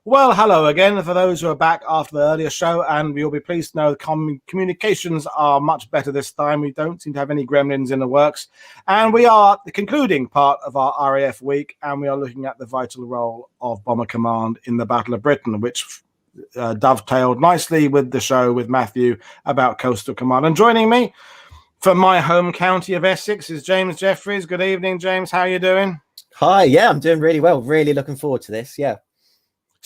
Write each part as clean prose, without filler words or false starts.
Well, hello again for those who are back after the earlier show, and you'll be pleased to know the communications are much better this time. We don't seem to have any gremlins in the works, and we are the concluding part of our RAF week, and we are looking at the vital role of Bomber Command in the Battle of Britain, which dovetailed nicely with the show with Matthew about Coastal Command. And joining me from my home county of Essex is James Jefferies. Good evening, James. How are you doing? Hi, yeah, I'm doing really well. Really looking forward to this. Yeah.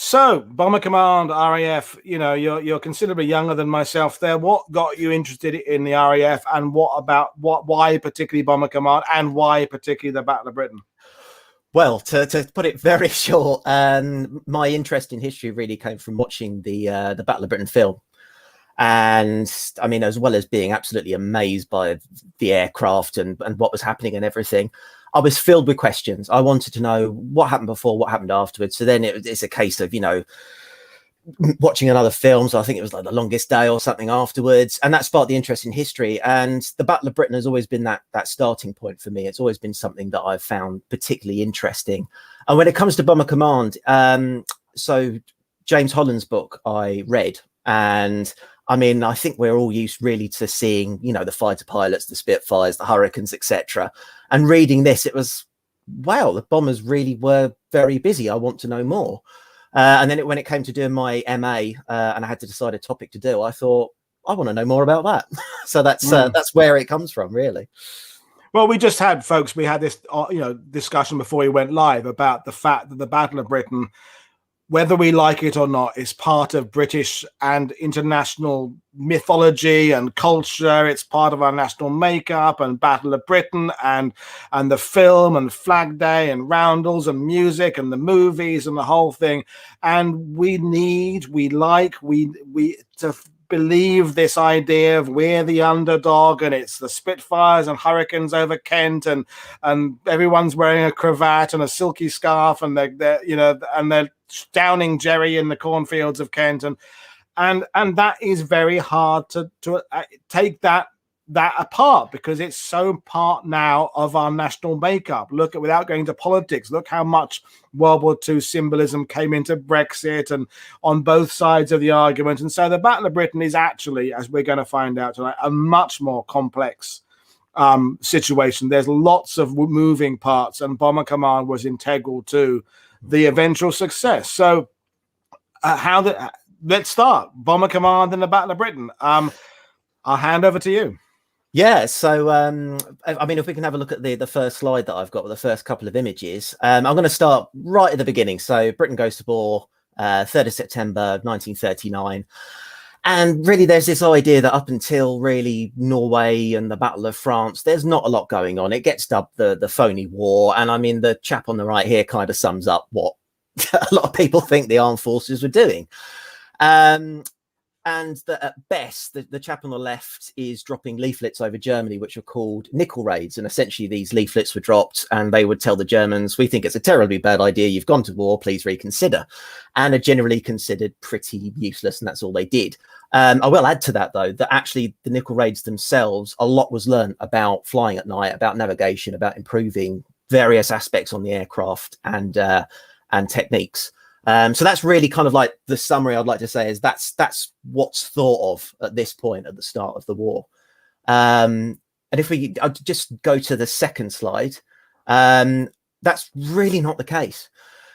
So, Bomber Command, RAF, you're considerably younger than myself there. What got you interested in the RAF, and why particularly Bomber Command, and why particularly the Battle of Britain? Well, to put it very short, my interest in history really came from watching the Battle of Britain film. And I mean, as well as being absolutely amazed by the aircraft and what was happening and everything, I was filled with questions. I wanted to know what happened before, what happened afterwards. So then it's a case of, watching another film. So I think it was like The Longest Day or something afterwards. And that sparked the interest in history. And the Battle of Britain has always been that starting point for me. It's always been something that I've found particularly interesting. And when it comes to Bomber Command, so James Holland's book I read, and I mean, I think we're all used really to seeing, the fighter pilots, the Spitfires, the Hurricanes, etc. And reading this, it was, wow, the bombers really were very busy. I want to know more. And then when it came to doing my MA and I had to decide a topic to do, I thought, I want to know more about that. So that's where it comes from, really. Well, we just had, folks, we had this, discussion before we went live about the fact that the Battle of Britain, whether we like it or not, is part of British and international mythology and culture. It's part of our national makeup, and Battle of Britain and the film and Flag Day and roundels and music and the movies and the whole thing. And we to believe this idea of we're the underdog, and it's the Spitfires and Hurricanes over Kent, and everyone's wearing a cravat and a silky scarf, and they're downing Jerry in the cornfields of Kent, and that is very hard to take that apart, because it's so part now of our national makeup. Look at, without going to politics, look how much World War II symbolism came into Brexit and on both sides of the argument. And so the Battle of Britain is actually, as we're going to find out tonight, a much more complex situation. There's lots of moving parts, and Bomber Command was integral to the eventual success. So let's start. Bomber Command and the Battle of Britain. I'll hand over to you. Yeah, so I mean, if we can have a look at the first slide that I've got with the first couple of images, I'm going to start right at the beginning. So Britain goes to war, 3rd of September 1939. And really, there's this idea that up until really Norway and the Battle of France, there's not a lot going on. It gets dubbed the Phony War. And I mean, the chap on the right here kind of sums up what a lot of people think the armed forces were doing. And that at best, the chap on the left is dropping leaflets over Germany, which are called nickel raids. And essentially, these leaflets were dropped and they would tell the Germans, we think it's a terribly bad idea. You've gone to war. Please reconsider. And are generally considered pretty useless. And that's all they did. I will add to that, though, that actually the nickel raids themselves, a lot was learned about flying at night, about navigation, about improving various aspects on the aircraft and techniques. So that's really kind of like the summary I'd like to say is that's what's thought of at this point at the start of the war. And if I'll just go to the second slide, that's really not the case.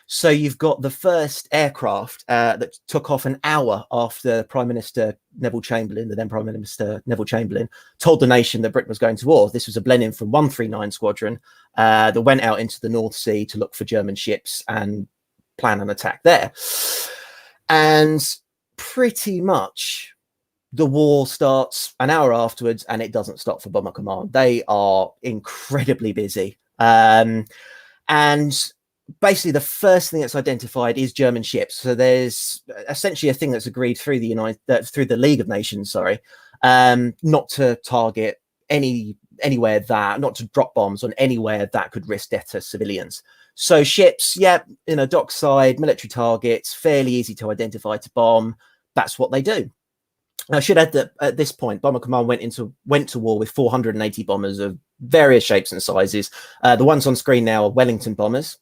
So you've got the first aircraft that took off an hour after Prime Minister Neville Chamberlain, the then Prime Minister Neville Chamberlain, told the nation that Britain was going to war. This was a Blenheim from 139 Squadron that went out into the North Sea to look for German ships and plan an attack there. And pretty much the war starts an hour afterwards, and it doesn't stop for Bomber Command. They are incredibly busy. And basically the first thing that's identified is German ships. So there's essentially a thing that's agreed through the League of Nations, not to target anywhere that, not to drop bombs on anywhere that could risk death to civilians. So ships, dockside, military targets, fairly easy to identify, to bomb. That's what they do. I should add that at this point, Bomber Command went to war with 480 bombers of various shapes and sizes. The ones on screen now are Wellington bombers.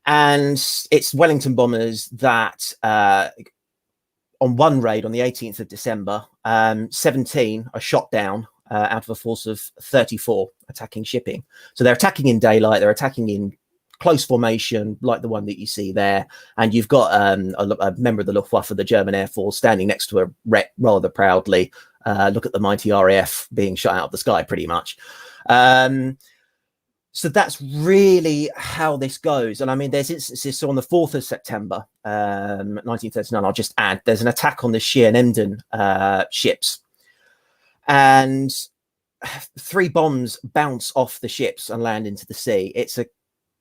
And it's Wellington bombers that on one raid on the 18th of December, 17 are shot down out of a force of 34 attacking shipping. So they're attacking in daylight, they're attacking in close formation like the one that you see there, and you've got a member of the Luftwaffe, the German Air Force, standing next to a wreck rather proudly. Look at the mighty RAF being shot out of the sky, pretty much. So that's really how this goes. And I mean, there's instances. So on the 4th of September, 1939, I'll just add, there's an attack on the Sheer and Emden ships, and 3 bombs bounce off the ships and land into the sea. It's a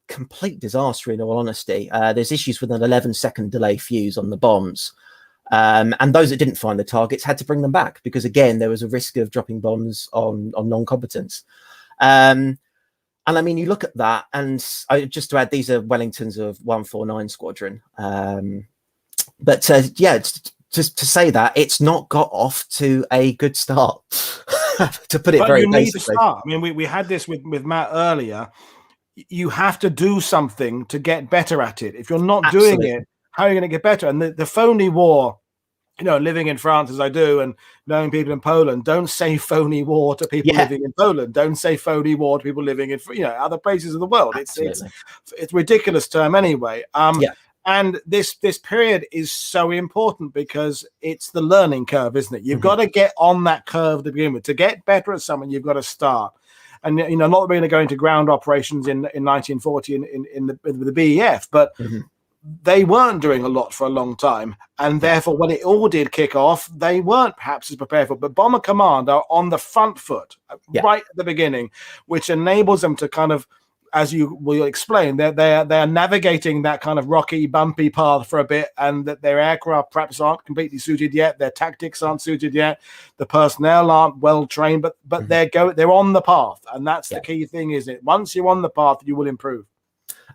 complete disaster, in all honesty. There's issues with an 11-second delay fuse on the bombs. And those that didn't find the targets had to bring them back because, again, there was a risk of dropping bombs on non-combatants. And I mean, you look at that, and just to add, these are Wellingtons of 149 Squadron. But yeah, just to say that it's not got off to a good start, to put it but very you basically. Need to start. I mean, we had this with Matt earlier. You have to do something to get better at it. If you're not doing it, how are you going to get better? And the phony war, you know, living in France as I do and knowing people in Poland, don't say phony war to people living in Poland. Don't say phony war to people living in, you know, other places of the world. It's a ridiculous term anyway. And this period is so important because it's the learning curve, isn't it? You've got to get on that curve to begin with. To get better at something, you've got to start. And, you know, not going to go into ground operations in 1940 in the BEF, but they weren't doing a lot for a long time. And therefore, when it all did kick off, they weren't perhaps as prepared for it. But Bomber Command are on the front foot right at the beginning, which enables them to kind of, as you will explain, they are navigating that kind of rocky, bumpy path for a bit, and that their aircraft perhaps aren't completely suited yet, their tactics aren't suited yet, the personnel aren't well trained, but they're on the path, and that's the key thing, isn't it? Once you're on the path, you will improve.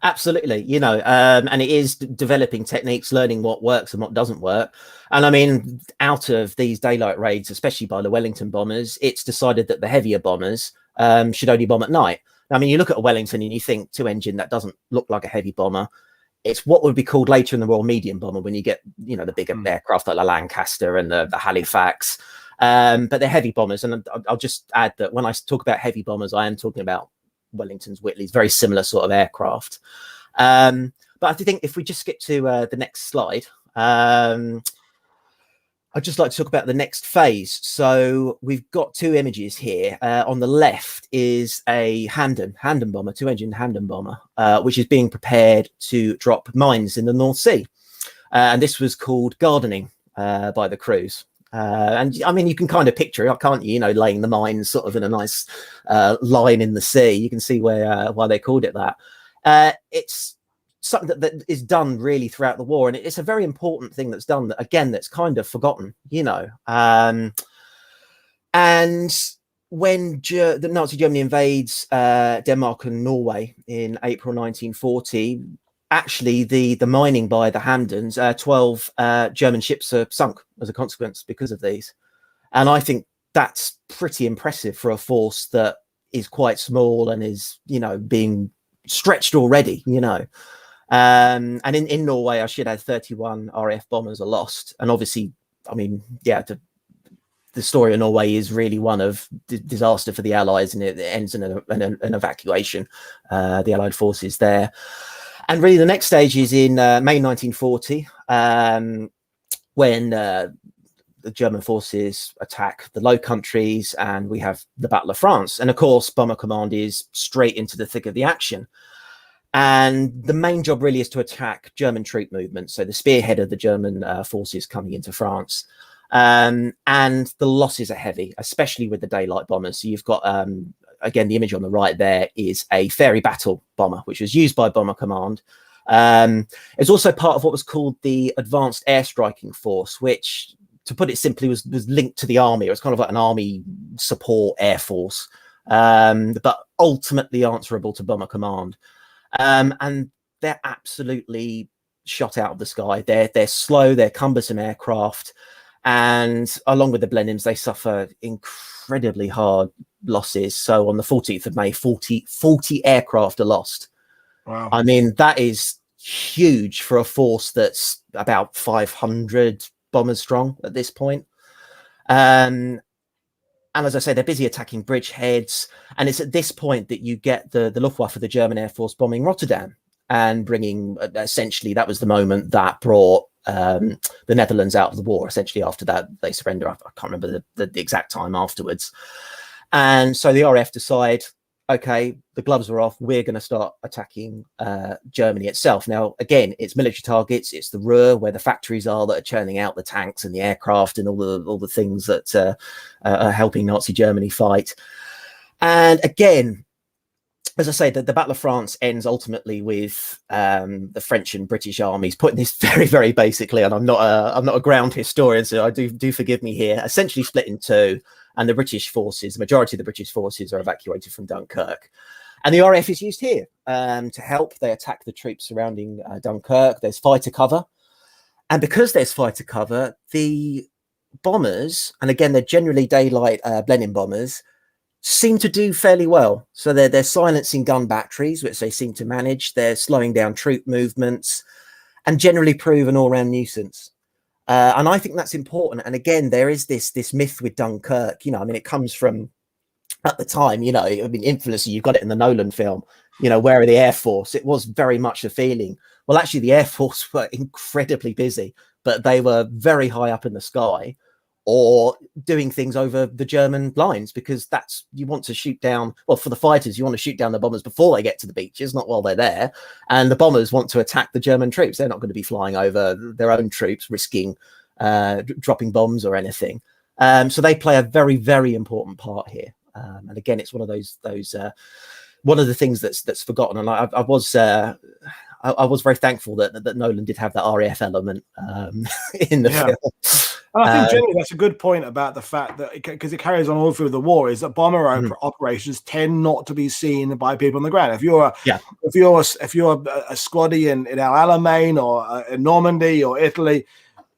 Absolutely, you know, and it is developing techniques, learning what works and what doesn't work. And I mean, out of these daylight raids, especially by the Wellington bombers, it's decided that the heavier bombers should only bomb at night. I mean, you look at a Wellington and you think 2-engine, that doesn't look like a heavy bomber. It's what would be called later in the Royal medium bomber when you get, you know, the bigger aircraft like the Lancaster and the Halifax. But they're heavy bombers. And I'll just add that when I talk about heavy bombers, I am talking about Wellingtons, Whitleys, very similar sort of aircraft. But I think if we just skip to the next slide, I'd just like to talk about the next phase. So we've got 2 images here. On the left is a Hamden bomber, 2-engine Hamden bomber, which is being prepared to drop mines in the North Sea. And this was called gardening by the crews. And I mean, you can kind of picture it, can't you? You know, laying the mines sort of in a nice line in the sea. You can see why they called it that. It's something that is done really throughout the war, and it's a very important thing that's done, that again, that's kind of forgotten, you know. And when the Nazi Germany invades Denmark and Norway in April 1940, actually the mining by the Hamdens, 12 German ships are sunk as a consequence because of these. And I think that's pretty impressive for a force that is quite small and is, you know, being stretched already, you know. And in Norway, I should add, 31 RAF bombers are lost. And obviously, I mean, yeah, the story of Norway is really one of disaster for the Allies, and it ends in an evacuation, the Allied forces there. And really, the next stage is in May 1940, when the German forces attack the Low Countries, and we have the Battle of France. And of course, Bomber Command is straight into the thick of the action. And the main job really is to attack German troop movements, so the spearhead of the German forces coming into France. And the losses are heavy, especially with the daylight bombers. So you've got, again, the image on the right there is a Fairy Battle bomber, which was used by Bomber Command. It's also part of what was called the Advanced Air Striking Force, which, to put it simply, was linked to the army. It was kind of like an army support air force, but ultimately answerable to Bomber Command. And they're absolutely shot out of the sky. They're slow, they're cumbersome aircraft, and along with the Blenheims, they suffer incredibly hard losses. So on the 14th of May, 40 aircraft are lost. Wow. I mean, that is huge for a force that's about 500 bombers strong at this point. And as I say, they're busy attacking bridgeheads. And it's at this point that you get the Luftwaffe, the German Air Force, bombing Rotterdam and bringing, essentially, that was the moment that brought the Netherlands out of the war. Essentially, after that, they surrender. I can't remember the exact time afterwards. And so the RAF decide, okay, the gloves are off. We're going to start attacking Germany itself. Now, again, it's military targets. It's the Ruhr, where the factories are that are churning out the tanks and the aircraft and all the things that are helping Nazi Germany fight. And again, as I say, the Battle of France ends ultimately with the French and British armies, putting this very, very basically, and I'm not a ground historian, so I do forgive me here, essentially split in two. And the British forces, the majority of the British forces, are evacuated from Dunkirk. And the RAF is used here to help. They attack the troops surrounding Dunkirk. There's fighter cover. And because there's fighter cover, the bombers, and again, they're generally daylight Blenheim bombers, seem to do fairly well. So they're silencing gun batteries, which they seem to manage. They're slowing down troop movements and generally prove an all-round nuisance. And I think that's important. And again, there is this myth with Dunkirk. You know, I mean, it comes from, at the time, you know, I mean, infamously, you've got it in the Nolan film, you know, where are the Air Force? It was very much a feeling. Well, actually, the Air Force were incredibly busy, but they were very high up in the sky or doing things over the German lines, because that's, you want to shoot down, well, for the fighters, you want to shoot down the bombers before they get to the beaches, not while they're there. And the bombers want to attack the German troops. They're not going to be flying over their own troops, risking dropping bombs or anything. So they play a very, very important part here. And again, it's one of those one of the things that's forgotten. And I was very thankful that Nolan did have that RAF element in the film. And I think generally that's a good point about the fact that, because it carries on all through the war, is that bomber operations tend not to be seen by people on the ground. If you're a squaddy in El Alamein or in Normandy or Italy,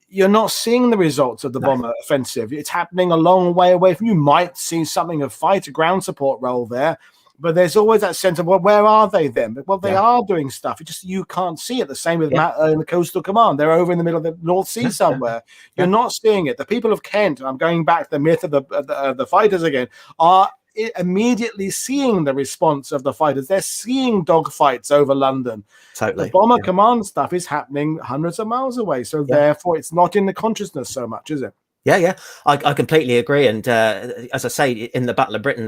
you're not seeing the results of the bomber offensive. It's happening a long way away from you. You might see something of fighter ground support role there, but there's always that sense of, well, where are they then? But, well, they are doing stuff. It's just you can't see it. The same with the Coastal Command. They're over in the middle of the North Sea somewhere. You're not seeing it. The people of Kent, I'm going back to the myth of the fighters again, are immediately seeing the response of the fighters. They're seeing dogfights over London. Totally. The bomber command stuff is happening hundreds of miles away. So therefore, it's not in the consciousness so much, is it? Yeah, I completely agree. And as I say, in the Battle of Britain,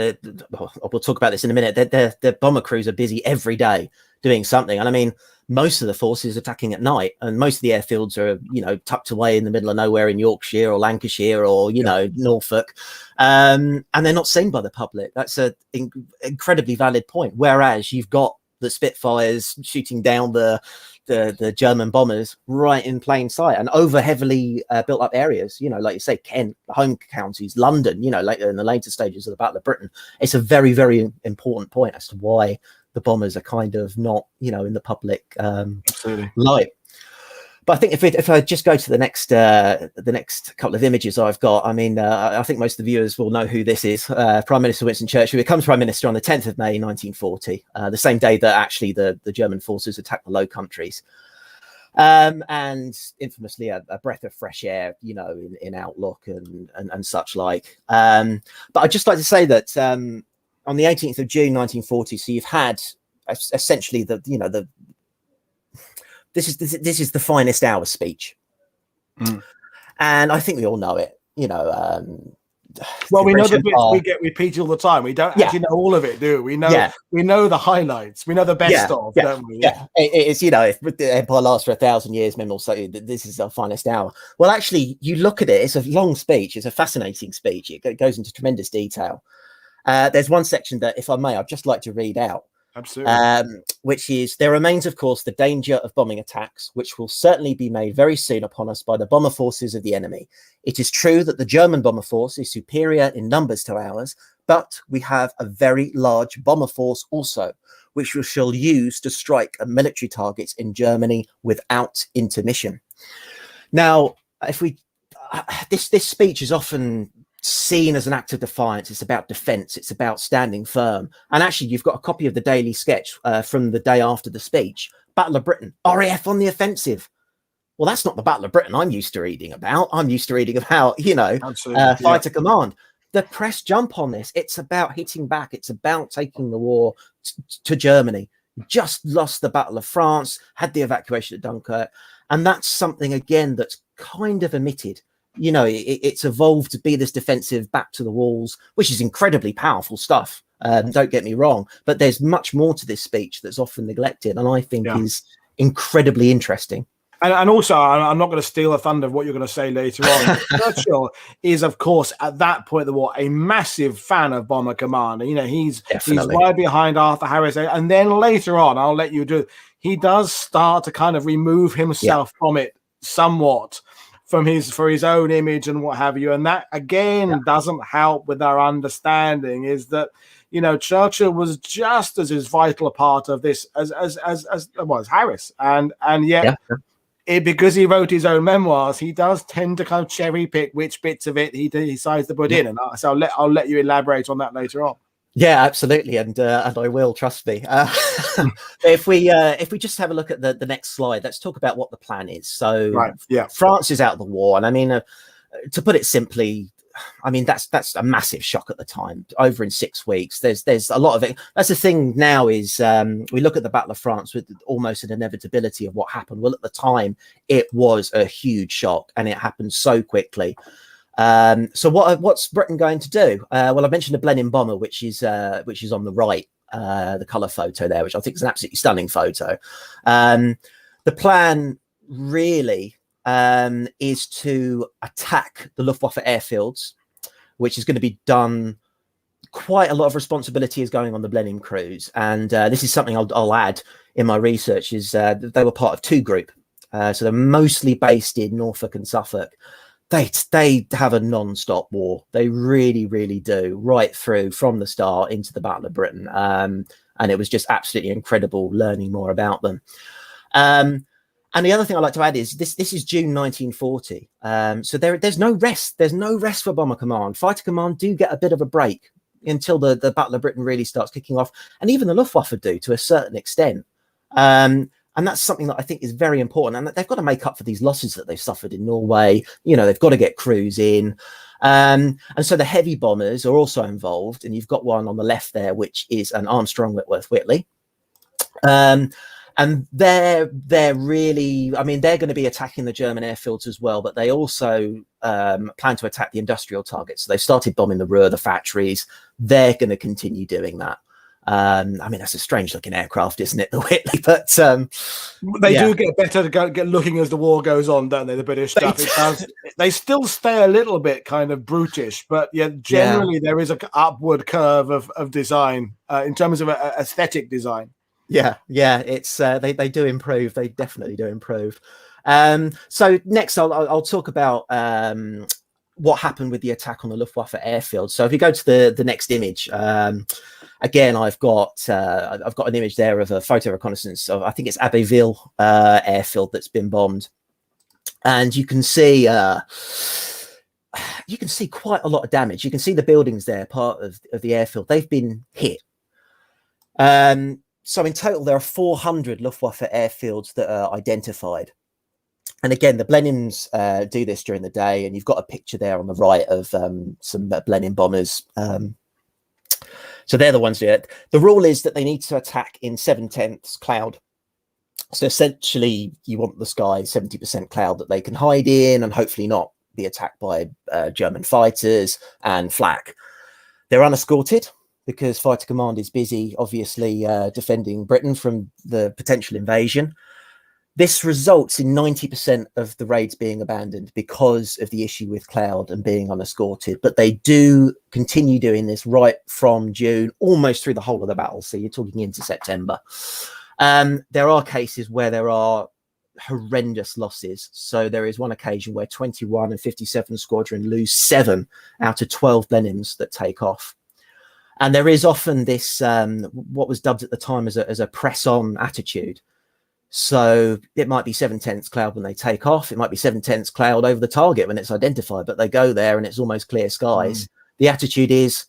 we'll talk about this in a minute, the bomber crews are busy every day doing something. And I mean, most of the forces attacking at night, and most of the airfields are, you know, tucked away in the middle of nowhere in Yorkshire or Lancashire or, you know, Norfolk. And they're not seen by the public. That's an incredibly valid point. Whereas you've got the Spitfires shooting down the German bombers right in plain sight and over heavily built up areas, you know, like you say, Kent, the home counties, London, you know, later in the later stages of the Battle of Britain. It's a very, very important point as to why the bombers are kind of not, you know, in the public light. But I think if I just go to the next couple of images I've got, I mean, I think most of the viewers will know who this is. Prime Minister Winston Churchill becomes Prime Minister on the 10th of May, 1940, the same day that actually the German forces attacked the Low Countries. And infamously a breath of fresh air, you know, in outlook and such like. But I'd just like to say that on the 18th of June, 1940, so you've had essentially this is the finest hour speech. And I think we all know it, you know. Well, we know the bits we get repeated all the time. We don't actually know all of it, do we? We know the highlights. We know the best of, don't we? It's, you know, if the empire lasts for 1,000 years, men will say that this is our finest hour. Well, actually, you look at it, it's a long speech. It's a fascinating speech. It goes into tremendous detail. There's one section that, if I may, I'd just like to read out. Absolutely. Which is, there remains, of course, the danger of bombing attacks, which will certainly be made very soon upon us by the bomber forces of the enemy. It is true that the German bomber force is superior in numbers to ours, but we have a very large bomber force also, which we shall use to strike military targets in Germany without intermission. Now, if we this speech is often seen as an act of defiance. It's about defense. It's about standing firm. And actually, you've got a copy of the Daily Sketch from the day after the speech Battle of Britain, RAF on the offensive. Well, that's not the Battle of Britain I'm used to reading about. I'm used to reading about, fighter command. The press jump on this. It's about hitting back. It's about taking the war to Germany. Just lost the Battle of France, had the evacuation at Dunkirk. And that's something, again, that's kind of omitted. It's evolved to be this defensive back to the walls, which is incredibly powerful stuff. Don't get me wrong. But there's much more to this speech that's often neglected, and I think is incredibly interesting. And also, I'm not going to steal the thunder of what you're going to say later on. Churchill is, of course, at that point of the war, a massive fan of Bomber Command. He's right behind Arthur Harris. And then later on, I'll let you do it, he does start to kind of remove himself from it somewhat, for his own image and what have you. And that, again, doesn't help with our understanding, is that, Churchill was just as vital a part of this as Harris. And yet... because he wrote his own memoirs, he does tend to kind of cherry pick which bits of it he decides to put in, and so I'll let you elaborate on that later on. Yeah, absolutely, and I will, trust me. If we just have a look at the next slide, let's talk about what the plan is. So, France is out of the war, and I mean, to put it simply, I mean that's a massive shock at the time. Over in 6 weeks, there's a lot of it. That's the thing now is we look at the Battle of France with almost an inevitability of what happened. Well, at the time, it was a huge shock, and it happened so quickly. So what's Britain going to do? Well, I mentioned the Blenheim bomber, which is on the right, the colour photo there, which I think is an absolutely stunning photo. The plan really is to attack the Luftwaffe airfields, which is going to be done. Quite a lot of responsibility is going on the Blenheim crews, and this is something I'll add in my research, is they were part of 2 group, so they're mostly based in Norfolk and Suffolk. They have a non-stop war. They really, really do, right through from the start into the Battle of Britain, and it was just absolutely incredible learning more about them. And the other thing I'd like to add is this is June 1940. So there's no rest. There's no rest for Bomber Command. Fighter Command do get a bit of a break until the Battle of Britain really starts kicking off. And even the Luftwaffe do, to a certain extent. And that's something that I think is very important. And they've got to make up for these losses that they've suffered in Norway. They've got to get crews in. And so the heavy bombers are also involved. And you've got one on the left there, which is an Armstrong Whitworth Whitley. And they're really, I mean, they're going to be attacking the German airfields as well, but they also plan to attack the industrial targets. So they started bombing the Ruhr, the factories. They're going to continue doing that. I mean, that's a strange looking aircraft, isn't it, the Whitley? But they do get better to get looking as the war goes on, don't they? The British stuff. They still stay a little bit kind of brutish, but generally there is an upward curve of design in terms of aesthetic design. Yeah, it's they do improve. They definitely do improve. So next, I'll talk about what happened with the attack on the Luftwaffe airfield. So if you go to the next image, again, I've got an image there of a photo reconnaissance of, I think it's Abbeville airfield that's been bombed, and you can see quite a lot of damage. You can see the buildings there, part of the airfield. They've been hit. So in total, there are 400 Luftwaffe airfields that are identified. And again, the Blenheims do this during the day, and you've got a picture there on the right of some Blenheim bombers. So they're the ones who do it. The rule is that they need to attack in 7/10 cloud. So essentially, you want the sky 70% cloud that they can hide in and hopefully not be attacked by German fighters and flak. They're unescorted, because Fighter Command is busy, obviously, defending Britain from the potential invasion. This results in 90% of the raids being abandoned because of the issue with cloud and being unescorted. But they do continue doing this right from June, almost through the whole of the battle. So you're talking into September. There are cases where there are horrendous losses. So there is one occasion where 21 and 57 Squadron lose 7 out of 12 Blenheims that take off. And there is often this, what was dubbed at the time as a press-on attitude. So it might be 7/10 cloud when they take off. It might be 7/10 cloud over the target when it's identified, but they go there and it's almost clear skies. The attitude is,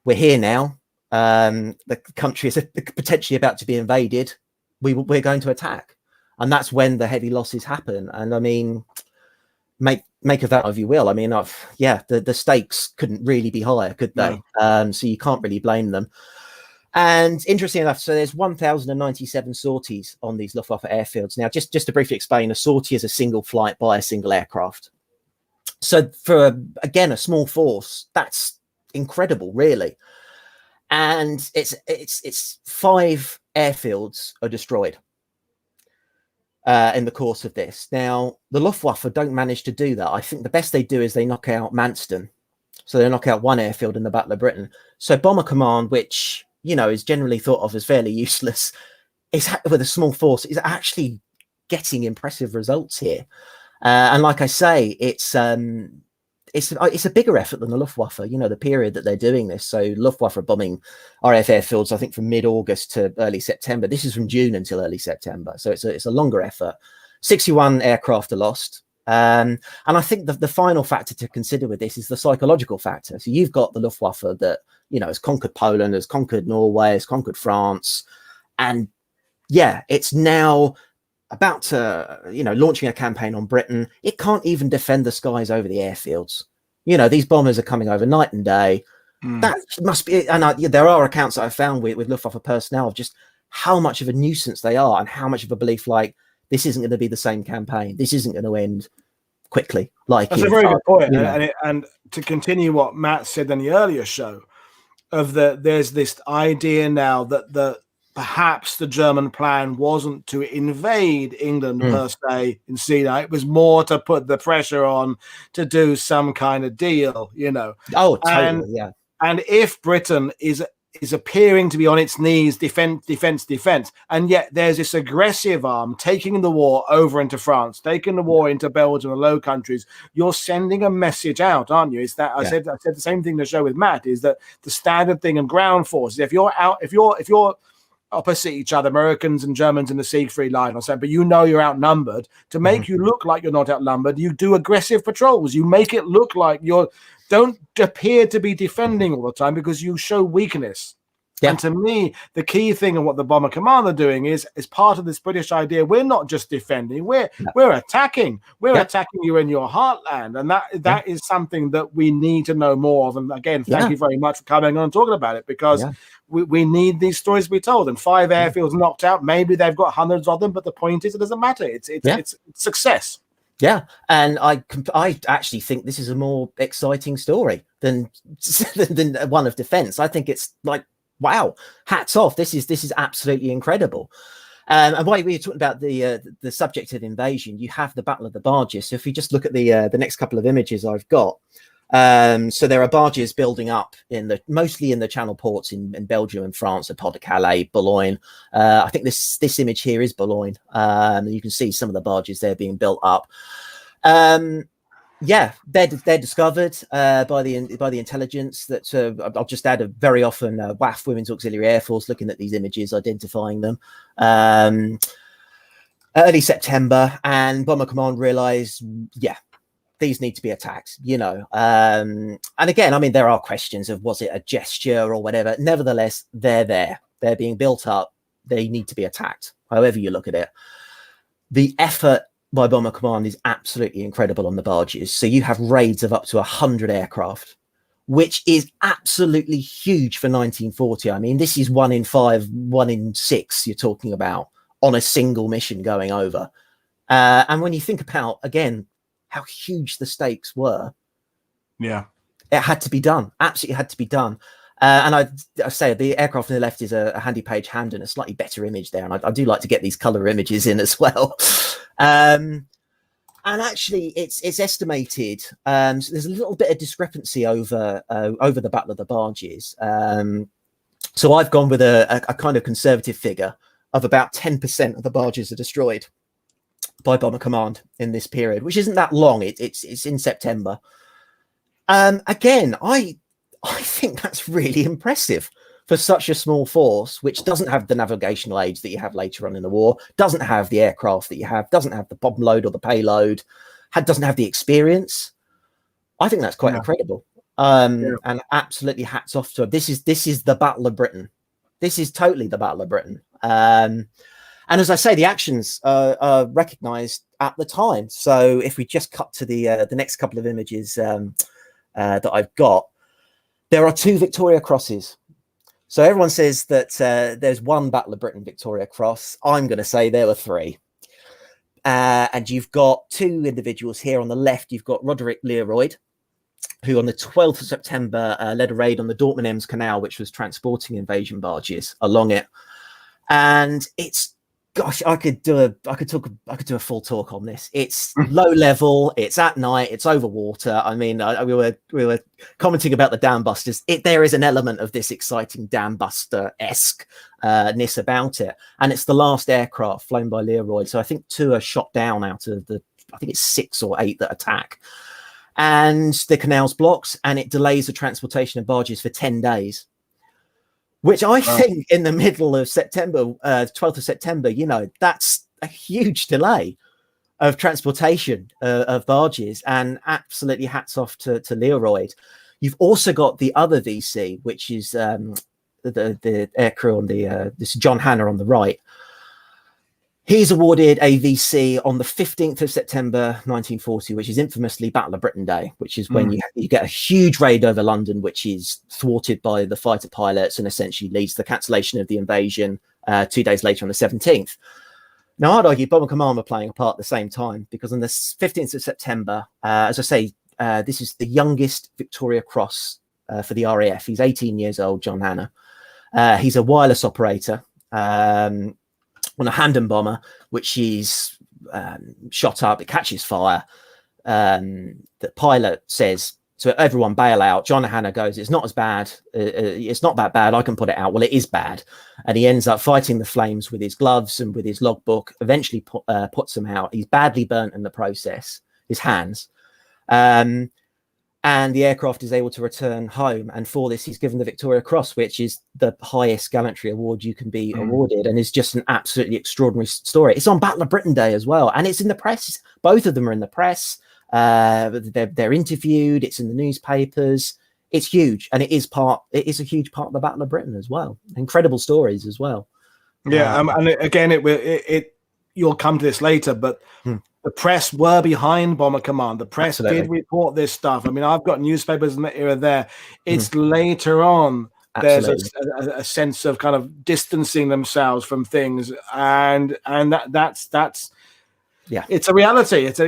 we're here now. The country is potentially about to be invaded. we're going to attack. And that's when the heavy losses happen. And I mean, make of that if you will. I mean, the stakes couldn't really be higher, could they? No. So you can't really blame them. And interesting enough, so there's 1,097 sorties on these Luftwaffe airfields. Now, just to briefly explain, a sortie is a single flight by a single aircraft. So for, again, a small force, that's incredible, really. And it's 5 airfields are destroyed in the course of this. Now, the Luftwaffe don't manage to do that. I think the best they do is they knock out Manston. So they knock out one airfield in the Battle of Britain. So Bomber Command, which, you know, is generally thought of as fairly useless, is with a small force, is actually getting impressive results here. And like I say, it's a bigger effort than the Luftwaffe, you know, the period that they're doing this. So Luftwaffe are bombing RAF airfields, I think, from mid-August to early September. This is from June until early September. So it's a longer effort. 61 aircraft are lost. And I think the final factor to consider with this is the psychological factor. So you've got the Luftwaffe that, you know, has conquered Poland, has conquered Norway, has conquered France. And yeah, it's now about to, you know, launching a campaign on Britain. It can't even defend the skies over the airfields. You know, these bombers are coming over night and day. That must be, and there are accounts that I found with Luftwaffe personnel of just how much of a nuisance they are and how much of a belief, like, this isn't going to be the same campaign. This isn't going to end quickly. Like, that's a very good point. You know. And to continue what Matt said in the earlier show, there's this idea now that perhaps the German plan wasn't to invade England per se in Sinai. It was more to put the pressure on to do some kind of deal, you know. Oh, totally, yeah. And if Britain is appearing to be on its knees, defense, and yet there's this aggressive arm taking the war over into France, taking the war into Belgium and Low Countries, you're sending a message out, aren't you? It's that I said the same thing in the show with Matt, is that the standard thing in ground forces, if you're opposite each other, Americans and Germans in the Siegfried line or something, but you know you're outnumbered, to make you look like you're not outnumbered, you do aggressive patrols. You make it look like don't appear to be defending all the time, because you show weakness. Yeah. And to me, the key thing and what the Bomber Command are doing is part of this British idea. We're not just defending, we're attacking. We're attacking you in your heartland. And that is something that we need to know more of. And again, thank you very much for coming on and talking about it, because we need these stories to be told. And 5 airfields knocked out, maybe they've got hundreds of them, but the point is, it doesn't matter. It's success. Yeah, and I actually think this is a more exciting story than one of defense. I think it's like, wow, hats off. This is absolutely incredible. And while we were talking about the subject of invasion, you have the Battle of the Barges. So if you just look at the next couple of images I've got, so there are barges building up mostly in the channel ports in Belgium and France, at Port de Calais, Boulogne. I think this image here is Boulogne. You can see some of the barges there being built up. Yeah, they're discovered by the intelligence. That I'll just add, very often WAF, Women's Auxiliary Air Force, looking at these images, identifying them. Early September, and Bomber Command realised, these need to be attacked, you know. And again, I mean, there are questions of, was it a gesture or whatever? Nevertheless, they're there. They're being built up. They need to be attacked, however you look at it. The effort by Bomber Command is absolutely incredible on the barges. So you have raids of up to 100 aircraft, which is absolutely huge for 1940. I mean, this is 1 in 5, 1 in 6 you're talking about on a single mission going over. And when you think about, again, how huge the stakes were, it had to be done. Absolutely had to be done. And I say the aircraft on the left is a handy page hand and a slightly better image there. And I do like to get these color images in as well. And actually, it's estimated. So there's a little bit of discrepancy over the Battle of the Barges. So I've gone with a kind of conservative figure of about 10% of the barges are destroyed by Bomber Command in this period, which isn't that long. It's in September. Again, I think that's really impressive for such a small force, which doesn't have the navigational aids that you have later on in the war, doesn't have the aircraft that you have, doesn't have the bomb load or the payload, doesn't have the experience. I think that's quite incredible. And absolutely hats off to them. This is the Battle of Britain. This is totally the Battle of Britain. And as I say, the actions are recognized at the time. So if we just cut to the next couple of images that I've got, there are 2 Victoria Crosses. So everyone says that there's 1 Battle of Britain Victoria Cross. I'm going to say there were 3. And you've got 2 individuals here on the left. You've got Roderick Learoyd, who on the 12th of September led a raid on the Dortmund-Ems Canal, which was transporting invasion barges along it. And it's, gosh, I could do a full talk on this. It's low level, it's at night, it's over water. I mean, we were commenting about the dam busters. There is an element of this exciting dam buster-esque ness about it, and it's the last aircraft flown by Learoyd. So I think 2 are shot down out of I think it's 6 or 8 that attack, and the canal's blocked, and it delays the transportation of barges for 10 days. Which I think in the middle of September, 12th of September, you know, that's a huge delay of transportation of barges, and absolutely hats off to Learoyd. You've also got the other VC, which is the aircrew on this John Hanna on the right. He's awarded a VC on the 15th of September 1940, which is infamously Battle of Britain Day, which is when you get a huge raid over London, which is thwarted by the fighter pilots and essentially leads to the cancellation of the invasion 2 days later on the 17th. Now, I'd argue Bomber Command were playing a part at the same time, because on the 15th of September, as I say, this is the youngest Victoria Cross for the RAF. He's 18 years old, John Hanna. He's a wireless operator on a Handon bomber, which is shot up. It catches fire. The pilot says, so everyone bail out. John Hanna goes, it's not as bad. It's not that bad. I can put it out. Well, it is bad. And he ends up fighting the flames with his gloves and with his logbook, eventually puts them out. He's badly burnt in the process, his hands. And the aircraft is able to return home. And for this, he's given the Victoria Cross, which is the highest gallantry award you can be awarded. And it's just an absolutely extraordinary story. It's on Battle of Britain Day as well. And it's in the press. Both of them are in the press. They're interviewed. It's in the newspapers. It's huge. And it is a huge part of the Battle of Britain as well. Incredible stories as well. Yeah. And again, you'll come to this later, but the press were behind Bomber Command. The press did report this stuff. I mean, I've got newspapers in the era there. It's later on there's a sense of kind of distancing themselves from things, and that's it's a reality. It's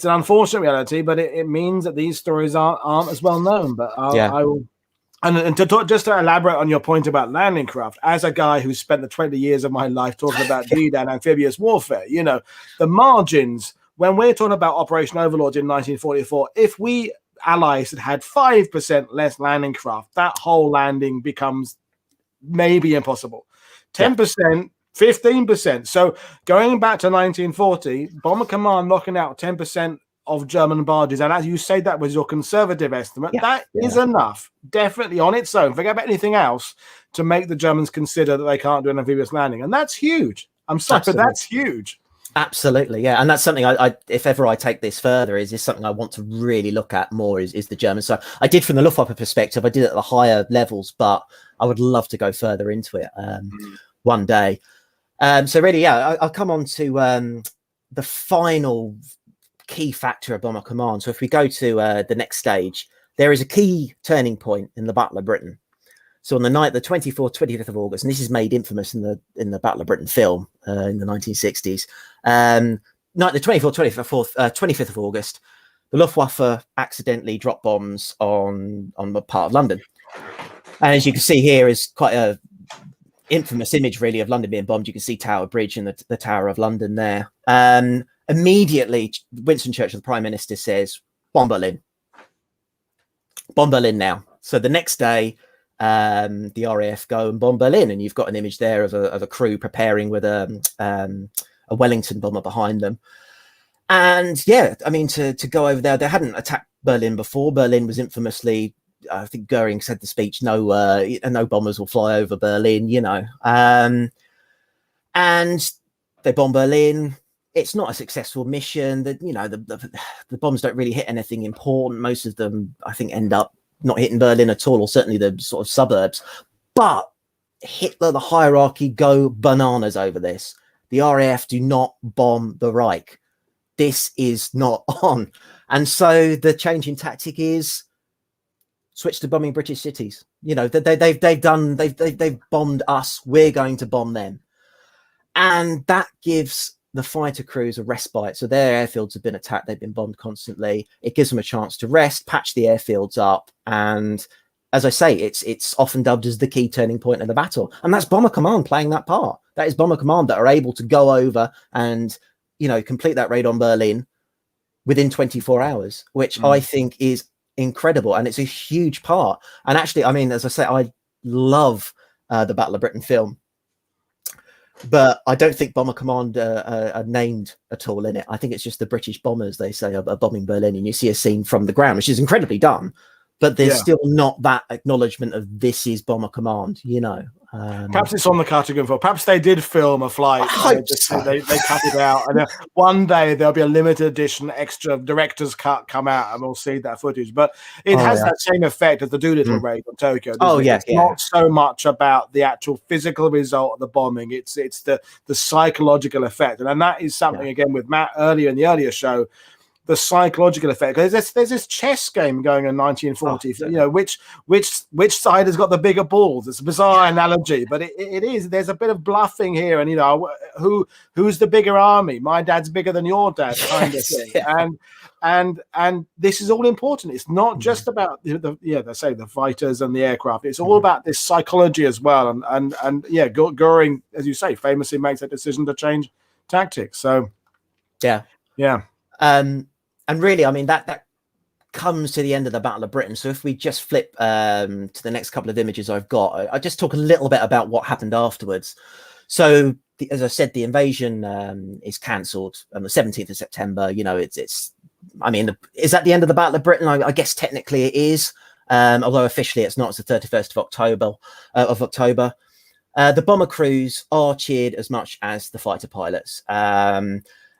an unfortunate reality, but it means that these stories aren't as well known. But I will. And just to elaborate on your point about landing craft, as a guy who spent the 20 years of my life talking about D-Day and amphibious warfare, you know, the margins, when we're talking about Operation Overlord in 1944, if we Allies had 5% less landing craft, that whole landing becomes maybe impossible. 10%, 15%. So going back to 1940, Bomber Command knocking out 10% of German barges, and as you say, that was your conservative estimate. That is enough, definitely on its own. Forget about anything else, to make the Germans consider that they can't do an amphibious landing, and that's huge. I'm sorry, but that's huge. Absolutely, yeah, and that's something I if ever I take this further, is something I want to really look at more. Is the Germans? So I did from the Luftwaffe perspective. I did it at the higher levels, but I would love to go further into it one day. So really, I'll come on to the final key factor of Bomber Command. So if we go to the next stage, there is a key turning point in the Battle of Britain. So on the night, the 24th, 25th of August, and this is made infamous in the Battle of Britain film in the 1960s. Night the 24th, 25th of August, the Luftwaffe accidentally dropped bombs on a part of London. And as you can see here is quite a infamous image, really, of London being bombed. You can see Tower Bridge and the Tower of London there. Immediately, Winston Churchill, the Prime Minister, says, bomb Berlin. Bomb Berlin now. So the next day, the RAF go and bomb Berlin, and you've got an image there of a crew preparing with a Wellington bomber behind them. And yeah, I mean, to go over there, they hadn't attacked Berlin before. Berlin was infamously, I think Goering said the speech, no bombers will fly over Berlin, you know. And they bomb Berlin. It's not a successful mission. That, you know, the bombs don't really hit anything important. Most of them, I think, end up not hitting Berlin at all, or certainly the sort of suburbs. But Hitler, the hierarchy, go bananas over this. the RAF do not bomb the Reich. This is not on. And so the change in tactic is switch to bombing British cities. You know, they've bombed us. We're going to bomb them. And that gives the fighter crews a respite. So their airfields have been attacked. They've been bombed constantly. It gives them a chance to rest, patch the airfields up. And as I say, it's often dubbed as the key turning point of the battle. And that's Bomber Command playing that part. That is Bomber Command that are able to go over and, you know, complete that raid on Berlin within 24 hours, which I think is incredible. And it's a huge part. And actually, I mean, as I say, I love the Battle of Britain film, but I don't think Bomber Command are named at all in it. I think it's just the British bombers, they say, are bombing Berlin, and you see a scene from the ground, which is incredibly done, but there's still not that acknowledgement of this is Bomber Command, you know. Perhaps it's on the cutting room floor. Perhaps they did film a flight. They cut it out. And one day there'll be a limited edition extra director's cut come out, and we'll see that footage. But it has that same effect as the Doolittle raid on Tokyo. It's not so much about the actual physical result of the bombing. It's the psychological effect, and that is something again with Matt earlier in the earlier show. The psychological effect. There's this chess game going in 1940. You know, which side has got the bigger balls? It's a bizarre analogy, but it is. There's a bit of bluffing here, and you know, who's the bigger army? My dad's bigger than your dad, kind of thing. And this is all important. It's not just about they say the fighters and the aircraft. It's all about this psychology as well. And Goring, as you say, famously makes that decision to change tactics. So yeah. And really, I mean, that comes to the end of the Battle of Britain. So if we just flip to the next couple of images I've got, I just talk a little bit about what happened afterwards. So as I said, the invasion is cancelled on the 17th of September. You know, it's I mean, is that the end of the Battle of Britain? I guess technically it is, although officially it's not. It's the 31st of October. The bomber crews are cheered as much as the fighter pilots.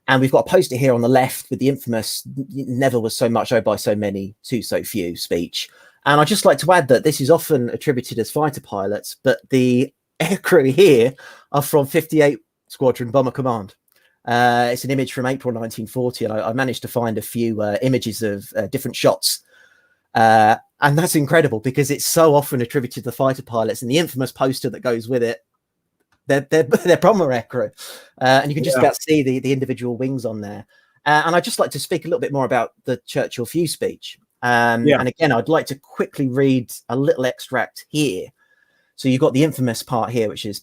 And we've got a poster here on the left with the infamous "Never was so much, oh by so many, to so few" speech. And I'd just like to add that this is often attributed as fighter pilots, but the aircrew here are from 58 Squadron Bomber Command. It's an image from April 1940, and I managed to find a few images of different shots. And that's incredible because it's so often attributed to the fighter pilots, and the infamous poster that goes with it, they're bomber aircrew, and you can just about see the individual wings on there. And I'd just like to speak a little bit more about the Churchill few speech. And again, I'd like to quickly read a little extract here. So you've got the infamous part here, which is,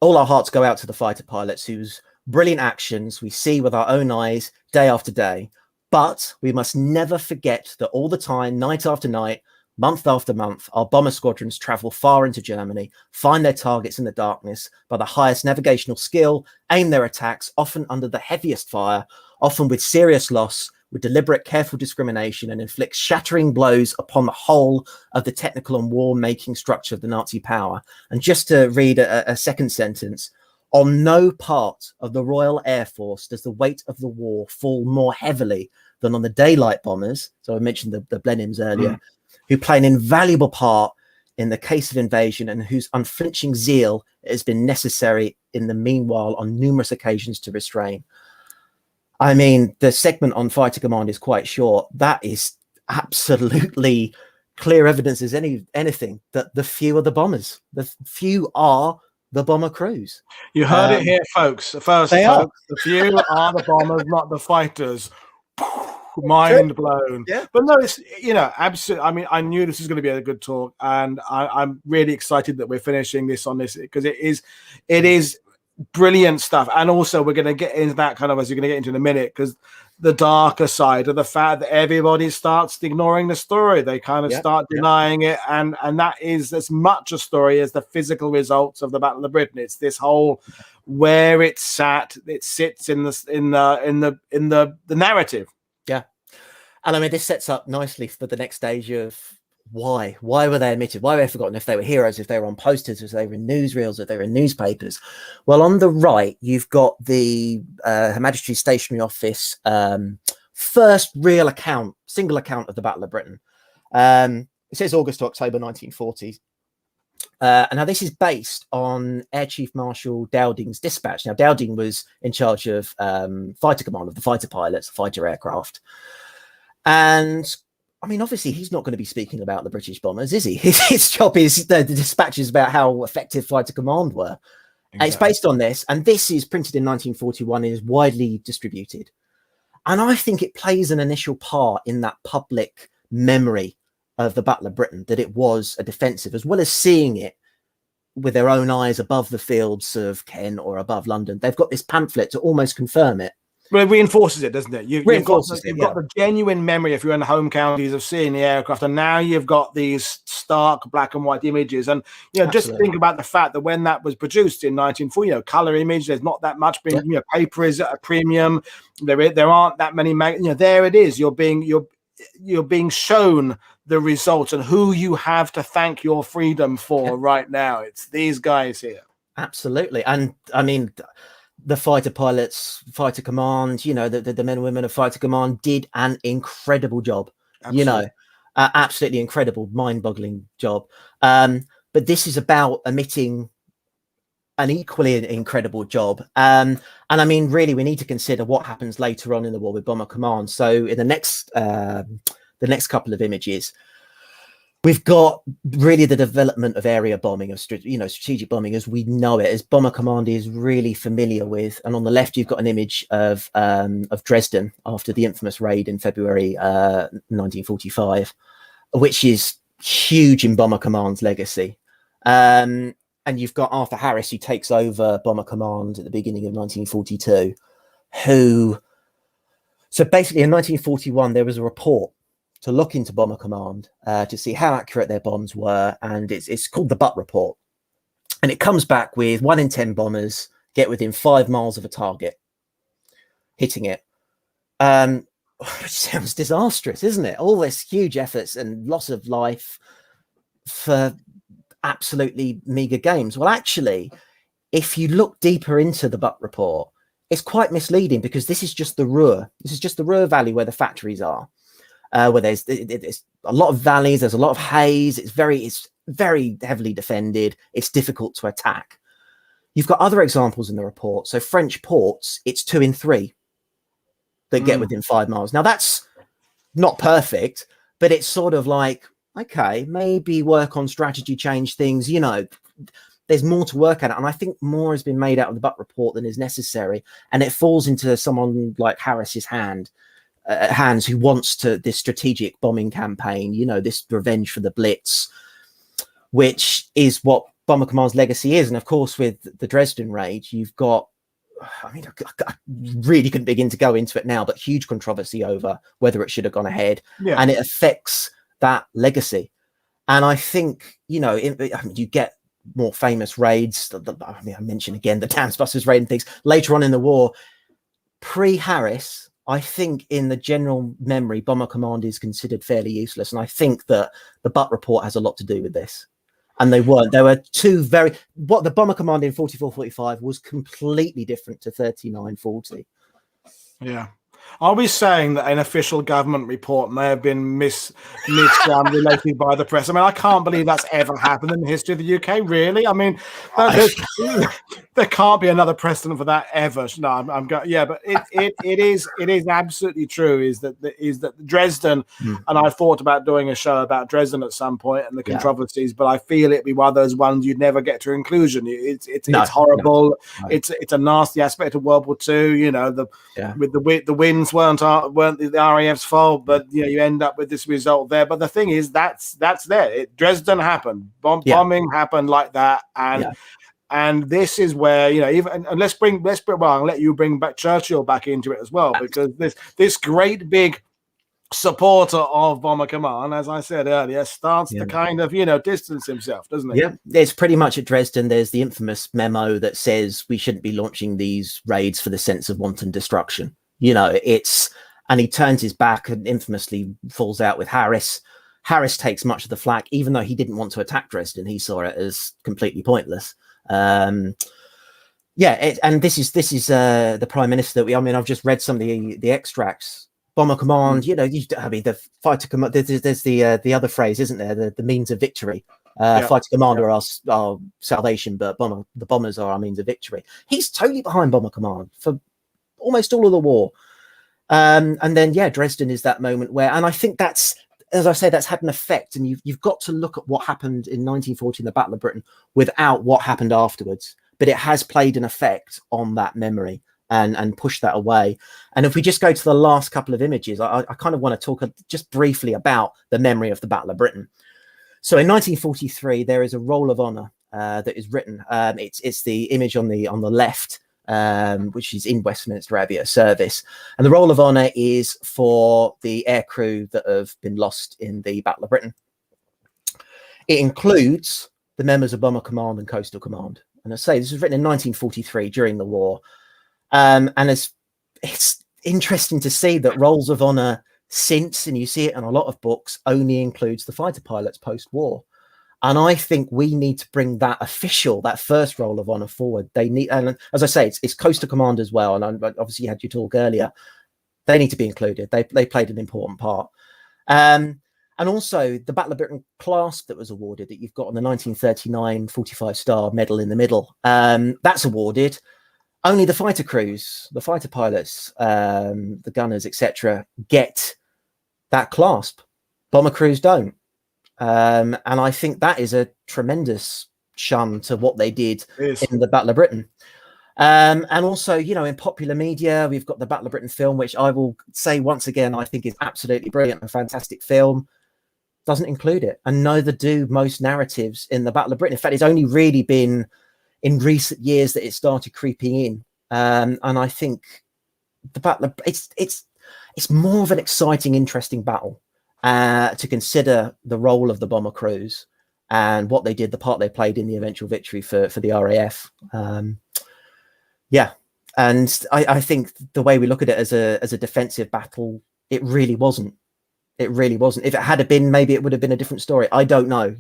"All our hearts go out to the fighter pilots whose brilliant actions we see with our own eyes day after day. But we must never forget that all the time, night after night, month after month, our bomber squadrons travel far into Germany, find their targets in the darkness by the highest navigational skill, aim their attacks, often under the heaviest fire, often with serious loss, with deliberate, careful discrimination, and inflict shattering blows upon the whole of the technical and war-making structure of the Nazi power." And just to read a second sentence, "On no part of the Royal Air Force does the weight of the war fall more heavily than on the daylight bombers," so I mentioned the Blenheims earlier, "who play an invaluable part in the case of invasion and whose unflinching zeal has been necessary in the meanwhile on numerous occasions to restrain." I mean, the segment on fighter command is quite short. That is absolutely clear evidence as anything that the few are the bombers. The few are the bomber crews. You heard it here, folks. Folks, the few are the bombers, not the fighters. Mind blown. But no, it's, you know, absolutely. I mean, I knew this was going to be a good talk, and I'm really excited that we're finishing this on this, because it is brilliant stuff. And also we're going to get into that kind of, as you're going to get into in a minute, because the darker side of the fact that everybody starts ignoring the story, they kind of start denying it, and that is as much a story as the physical results of the Battle of Britain. It's this whole where it sits in the narrative. And I mean, this sets up nicely for the next stage of why were they omitted? Why were they forgotten? If they were heroes, if they were on posters, if they were in newsreels, if they were in newspapers. Well, on the right, you've got the Her Majesty's Stationery Office first real single account of the Battle of Britain. It says August to October 1940. And now this is based on Air Chief Marshal Dowding's dispatch. Now, Dowding was in charge of fighter command of the fighter pilots, fighter aircraft. And I mean, obviously, he's not going to be speaking about the British bombers, is he? His job is the dispatch is about how effective fighter command were. Exactly. It's based on this. And this is printed in 1941 and is widely distributed. And I think it plays an initial part in that public memory of the Battle of Britain, that it was a defensive, as well as seeing it with their own eyes above the fields of Kent or above London. They've got this pamphlet to almost confirm it. Well, it reinforces it, doesn't it? You've got the genuine memory, if you're in the home counties, of seeing the aircraft, and now you've got these stark black and white images. And just think about the fact that when that was produced in 1940, color image, there's not that much being, paper is at a premium. There aren't that many, there it is. You're being shown the results and who you have to thank your freedom for right now. It's these guys here. Absolutely. And I mean, the fighter pilots, fighter command, the men and women of fighter command did an incredible job. Absolutely. Absolutely incredible, mind-boggling job. But this is about omitting an equally incredible job. And I mean, really, we need to consider what happens later on in the war with Bomber Command. So in the next couple of images, we've got really the development of area bombing, of strategic bombing as we know it, as Bomber Command is really familiar with. And on the left, you've got an image of Dresden after the infamous raid in February 1945, which is huge in Bomber Command's legacy. And you've got Arthur Harris, who takes over Bomber Command at the beginning of 1942, so basically in 1941, there was a report to look into Bomber Command to see how accurate their bombs were. And it's called the Butt Report. And it comes back with 1 in 10 bombers get within 5 miles of a target, hitting it. Which sounds disastrous, isn't it? All this huge efforts and loss of life for absolutely meager gains. Well, actually, if you look deeper into the Butt Report, it's quite misleading, because this is just the Ruhr. This is just the Ruhr Valley where the factories are, where there's a lot of valleys, there's a lot of haze. It's very heavily defended. It's difficult to attack. You've got other examples in the report. So French ports, it's 2 in 3 that get within 5 miles. Now that's not perfect, but it's sort of like, okay, maybe work on strategy, change things, there's more to work at. And I think more has been made out of the Butt Report than is necessary. And it falls into someone like Harris's hands, who wants this strategic bombing campaign, this revenge for the Blitz, which is what Bomber Command's legacy is. And of course, with the Dresden raid, you've got, I mean, I really couldn't begin to go into it now, but huge controversy over whether it should have gone ahead. Yeah. And it affects that legacy. And I think, you get more famous raids. I mean, I mentioned again the Damsbusters raid and things later on in the war. Pre-Harris, I think in the general memory, Bomber Command is considered fairly useless. And I think that the Butt Report has a lot to do with this. And they weren't. There were what the Bomber Command in 44-45 was completely different to 39-40. Yeah. Are we saying that an official government report may have been related by the press? I mean, I can't believe that's ever happened in the history of the UK. Really? I mean, there can't be another precedent for that ever. No, I'm going. Yeah, but it is absolutely true. Is that Dresden? And I thought about doing a show about Dresden at some point and the controversies, but I feel it'd be one of those ones you'd never get to inclusion. It's horrible. No. It's a nasty aspect of World War II. With the winds weren't the RAF's fault, but you end up with this result there. But the thing is, that's there. Dresden happened. Bombing happened like that, and this is where I'll let you bring back Churchill back into it as well, because this great big supporter of Bomber Command, as I said earlier, starts to kind of distance himself, doesn't it? Yeah, there's pretty much at Dresden. There's the infamous memo that says we shouldn't be launching these raids for the sense of wanton destruction. And he turns his back and infamously falls out with Harris. Harris takes much of the flak, even though he didn't want to attack Dresden. He saw it as completely pointless. And this is the Prime Minister that I've just read some of the extracts. Bomber Command, the fighter command. There's the other phrase, isn't there? The means of victory. Fighter commander are our salvation, but the bombers are our means of victory. He's totally behind bomber command for almost all of the war. And then, Dresden is that moment where, and I think that's, as I say, that's had an effect. And you've got to look at what happened in 1914, the Battle of Britain, without what happened afterwards. But it has played an effect on that memory and pushed that away. And if we just go to the last couple of images, I kind of want to talk just briefly about the memory of the Battle of Britain. So in 1943, there is a Roll of Honor that is written. It's the image on the left, which is in Westminster Abbey at service. And the Roll of Honor is for the air crew that have been lost in the Battle of Britain. It includes the members of Bomber Command and Coastal Command. And I say this was written in 1943 during the war. And it's interesting to see that Rolls of Honor since, and you see it in a lot of books, only includes the fighter pilots post-war. And I think we need to bring that first Roll of Honor forward. They need, and as I say, it's Coastal Command as well. And obviously you had your talk earlier. They need to be included. They played an important part. And also the Battle of Britain clasp that was awarded that you've got on the 1939 45-star medal in the middle. That's awarded. Only the fighter crews, the fighter pilots, the gunners, etc., get that clasp. Bomber crews don't. And I think that is a tremendous shun to what they did in the Battle of Britain. And also, in popular media, we've got the Battle of Britain film, which I will say once again, I think is absolutely brilliant, a fantastic film. Doesn't include it. And neither do most narratives in the Battle of Britain. In fact, it's only really been in recent years that it started creeping in. And I think the battle, it's more of an exciting, interesting battle to consider the role of the bomber crews and what they did, the part they played in the eventual victory for the RAF. And I think the way we look at it as a defensive battle, it really wasn't. It really wasn't. If it had been, maybe it would have been a different story. I don't know,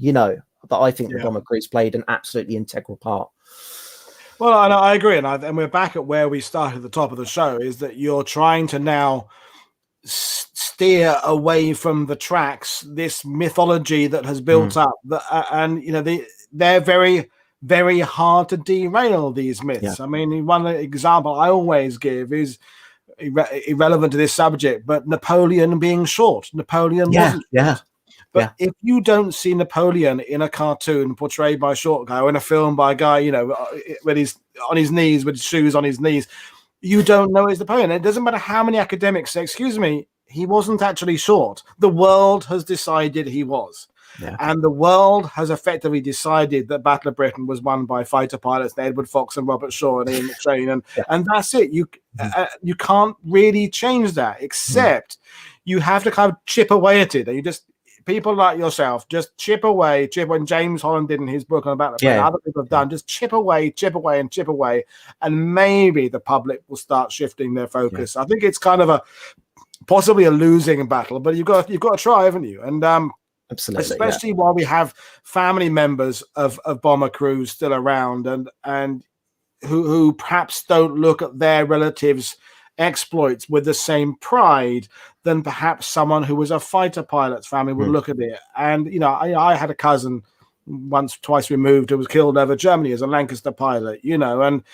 but I think the bomber crews played an absolutely integral part. Well, I agree, and we're back at where we started at the top of the show, is that you're trying to now steer away from the tracks, this mythology that has built up, and they're very, very hard to derail, these myths. I mean, one example I always give is irrelevant to this subject, but Napoleon being short. Napoleon wasn't short. But if you don't see Napoleon in a cartoon portrayed by a short guy, or in a film by a guy, when he's on his knees with his shoes on his knees, you don't know it's Napoleon. It doesn't matter how many academics say, excuse me, he wasn't actually short. The world has decided he was. And the world has effectively decided that Battle of Britain was won by fighter pilots, Edward Fox and Robert Shaw and Ian McShane, and that's it. You can't really change that, except you have to kind of chip away at it. And you just, people like yourself, just chip away. When James Holland did in his book on Battle of Britain, other people have done, just chip away, and maybe the public will start shifting their focus. I think it's kind of possibly a losing battle, but you've got to try, haven't you? And absolutely, especially while we have family members of bomber crews still around, and who perhaps don't look at their relatives' exploits with the same pride than perhaps someone who was a fighter pilot's family would look at it. And I had a cousin twice removed who was killed over Germany as a Lancaster pilot, and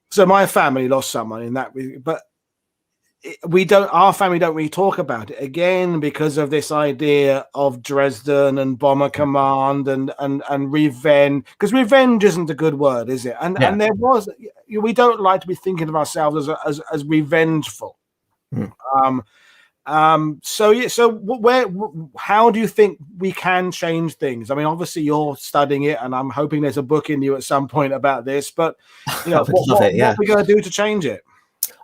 so my family lost someone in that, but our family don't really talk about it, again because of this idea of Dresden and Bomber Command and revenge, because revenge isn't a good word, is it? And there was, we don't like to be thinking of ourselves as revengeful. So how do you think we can change things? I mean, obviously you're studying it, and I'm hoping there's a book in you at some point about this, but what are we going to do to change it?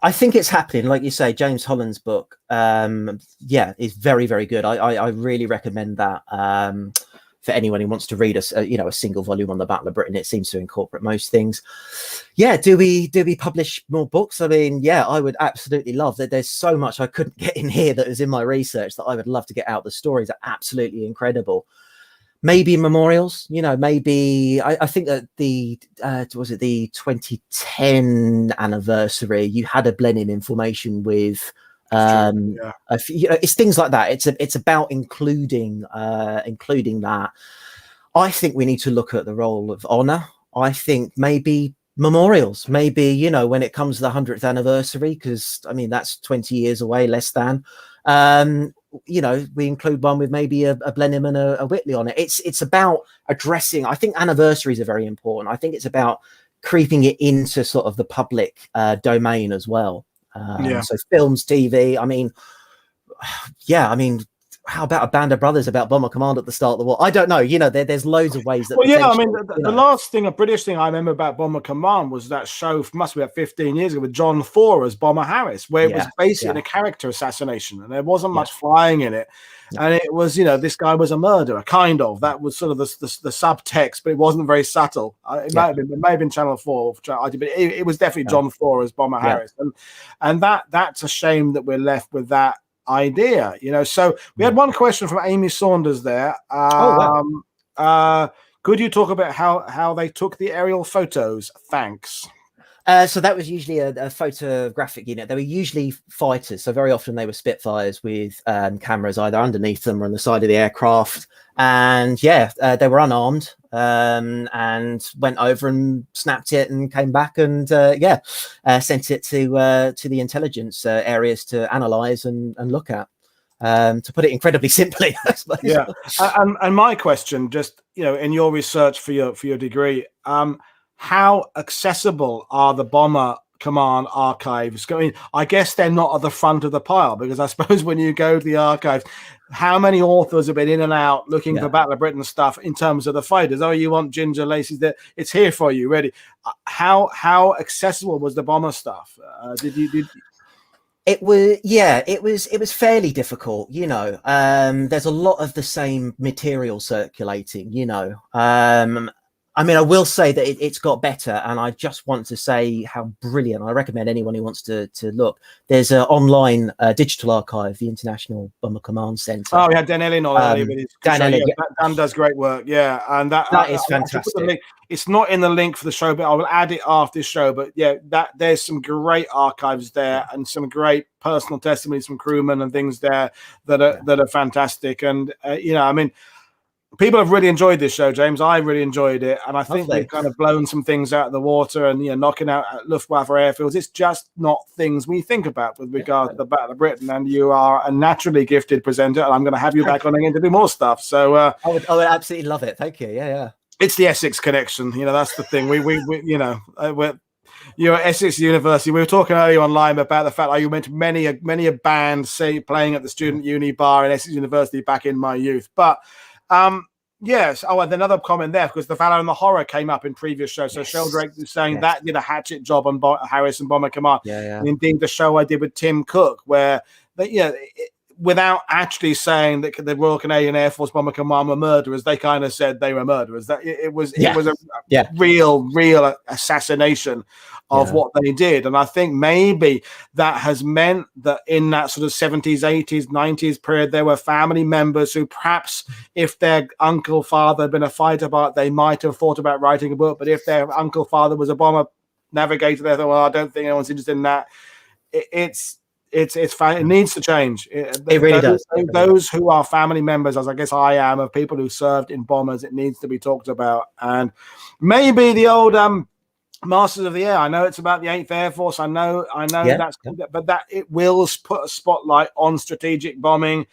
I think it's happening, like you say. James Holland's book, is very, very good. I really recommend that for anyone who wants to read a single volume on the Battle of Britain. It seems to incorporate most things. Do we publish more books? I mean, I would absolutely love that. There's so much I couldn't get in here that was in my research that I would love to get out. The stories are absolutely incredible. Maybe memorials, maybe I think that the 2010 anniversary, you had a blending information with it's things like that. It's about including that. I think we need to look at the role of honor. I think maybe memorials, maybe, you know, when it comes to the 100th anniversary, because I mean, that's 20 years away, less than, you know, we include one with maybe a Blenheim and a Whitley on it. It's about addressing, I think anniversaries are very important. I think it's about creeping it into sort of the public domain as well. So films, TV, I mean, yeah, I mean, how about a Band of Brothers about Bomber Command at the start of the war? I don't know. You know, there's loads of ways that. Well, yeah, I mean, the last thing, a British thing I remember about Bomber Command was that show, must be about 15 years ago, with John Thor as Bomber Harris, where it was basically a character assassination, and there wasn't much flying in it. And it was, you know, this guy was a murderer, kind of. That was sort of the subtext, but it wasn't very subtle. It may have been Channel 4, but it was definitely John Thor as Bomber Harris, and that's a shame that we're left with that idea, you know. So we had one question from Amy Saunders there. Could you talk about how they took the aerial photos? Thanks. So that was usually a photographic unit. They were usually fighters, so very often they were Spitfires with cameras either underneath them or on the side of the aircraft. And they were unarmed, and went over and snapped it and came back and sent it to the intelligence areas to analyze and look at. To put it incredibly simply, I suppose. Yeah. And my question, just, you know, in your research for your degree, how accessible are the Bomber Command archives? I mean, I guess they're not at the front of the pile, because I suppose when you go to the archives, how many authors have been in and out looking for Battle of Britain stuff in terms of the fighters? Oh, you want Ginger Laces? There, it's here for you, ready. How accessible was the bomber stuff? It was fairly difficult, you know. There's a lot of the same material circulating, you know. I mean, I will say that it's got better, and I just want to say how brilliant. I recommend anyone who wants to look. There's an online digital archive, the International Bomber Command Centre. Oh, we had Dan Ellin on earlier. Dan does great work, and that is fantastic. It's not in the link for the show, but I will add it after this show. But there's some great archives there, and some great personal testimonies from crewmen and things there that are fantastic. And you know, I mean, people have really enjoyed this show, James. I really enjoyed it, and I think we've kind of blown some things out of the water, and, you know, knocking out Luftwaffe airfields. It's just not things we think about with regard to the Battle of Britain. And you are a naturally gifted presenter, and I'm going to have you back on again to do more stuff. So I would absolutely love it. Thank you. Yeah. It's the Essex connection. You know, that's the thing. We you know, you're at Essex University. We were talking earlier online about the fact that you went to many a band, say, playing at the student uni bar in Essex University back in my youth, but. Yes. Oh, and another comment there, because the Valor and the Horror came up in previous shows. So Sheldrake was saying that did a hatchet job on Harris and Bomber Command. And indeed, the show I did with Tim Cook, where without actually saying that the Royal Canadian Air Force Bomber Command were murderers, they kind of said they were murderers. That it was a real assassination of what they did. And I think maybe that has meant that in that sort of 70s, 80s, 90s period, there were family members who perhaps, if their uncle father had been a fighter pilot, they might have thought about writing a book. But if their uncle father was a bomber navigator, they thought, well, I don't think anyone's interested in that. It's fine. It needs to change. It really does. Those who are family members, as I guess I am, of people who served in bombers, it needs to be talked about. And maybe the old Masters of the Air. I know it's about the 8th Air Force. I know but that it will put a spotlight on strategic bombing.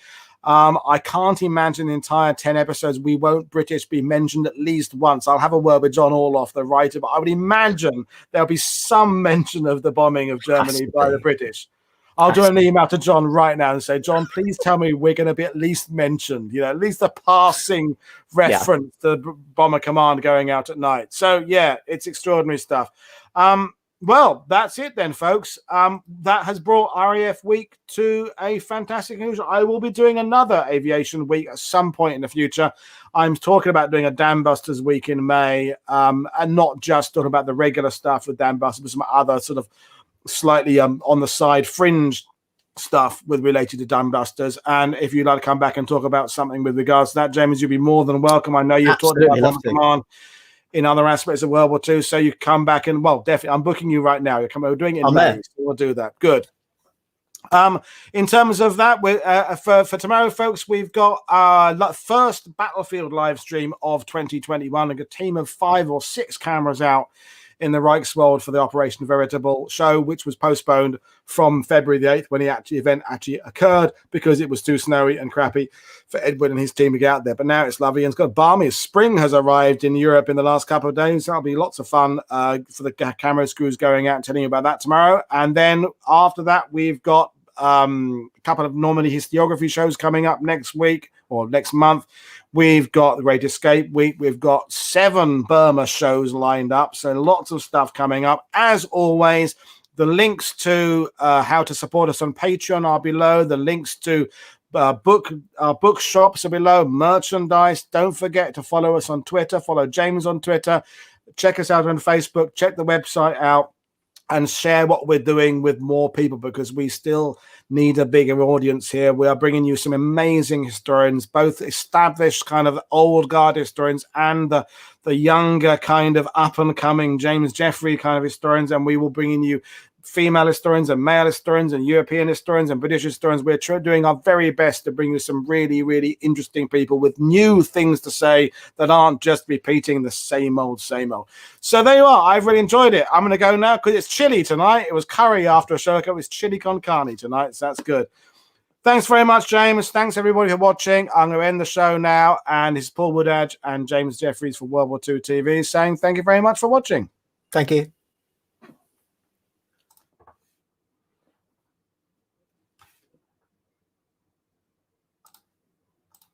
I can't imagine the entire 10 episodes we won't British be mentioned at least once. I'll have a word with John Orloff, the writer, but I would imagine there'll be some mention of the bombing of Germany by the British. I'll do an email to John right now and say, John, please tell me we're going to be at least mentioned, you know, at least a passing reference to Bomber Command going out at night. So, it's extraordinary stuff. Well, that's it then, folks. That has brought RAF Week to a fantastic conclusion. I will be doing another Aviation Week at some point in the future. I'm talking about doing a Dam Busters Week in May, and not just talking about the regular stuff with Dam Busters, but some other sort of slightly on the side fringe stuff related to Dam Busters. And if you'd like to come back and talk about something with regards to that, James, you'd be more than welcome. I know you've talked about Bomber Command in other aspects of World War II, so you come back and, well, definitely, I'm booking you right now. We're doing it in May, so we'll do that. Good. In terms of that, for tomorrow, folks, we've got our first Battlefield live stream of 2021. A team of 5 or 6 cameras out in the Reichswald for the Operation Veritable show, which was postponed from February the 8th when the event actually occurred because it was too snowy and crappy for Edwin and his team to get out there. But now it's lovely and it's got balmy. Spring has arrived in Europe in the last couple of days. That'll be lots of fun for the camera crews going out and telling you about that tomorrow. And then after that, we've got a couple of Normandy historiography shows coming up next week or next month. We've got the Great Escape Week. We've got 7 Burma shows lined up. So lots of stuff coming up. As always, the links to how to support us on Patreon are below. The links to bookshops are below. Merchandise. Don't forget to follow us on Twitter. Follow James on Twitter. Check us out on Facebook. Check the website out. And share what we're doing with more people because we still need a bigger audience here. We are bringing you some amazing historians, both established kind of old guard historians and the younger kind of up and coming James Jeffrey kind of historians. And we will bring in you female historians and male historians and European historians and British historians. We're doing our very best to bring you some really, really interesting people with new things to say that aren't just repeating the same old, same old. So there you are. I've really enjoyed it. I'm going to go now because it's chilly tonight. It was curry after a show. It was chili con carne tonight, so that's good. Thanks very much, James. Thanks, everybody, for watching. I'm going to end the show now. And it's Paul Woodadge and James Jefferies for World War II TV saying thank you very much for watching. Thank you.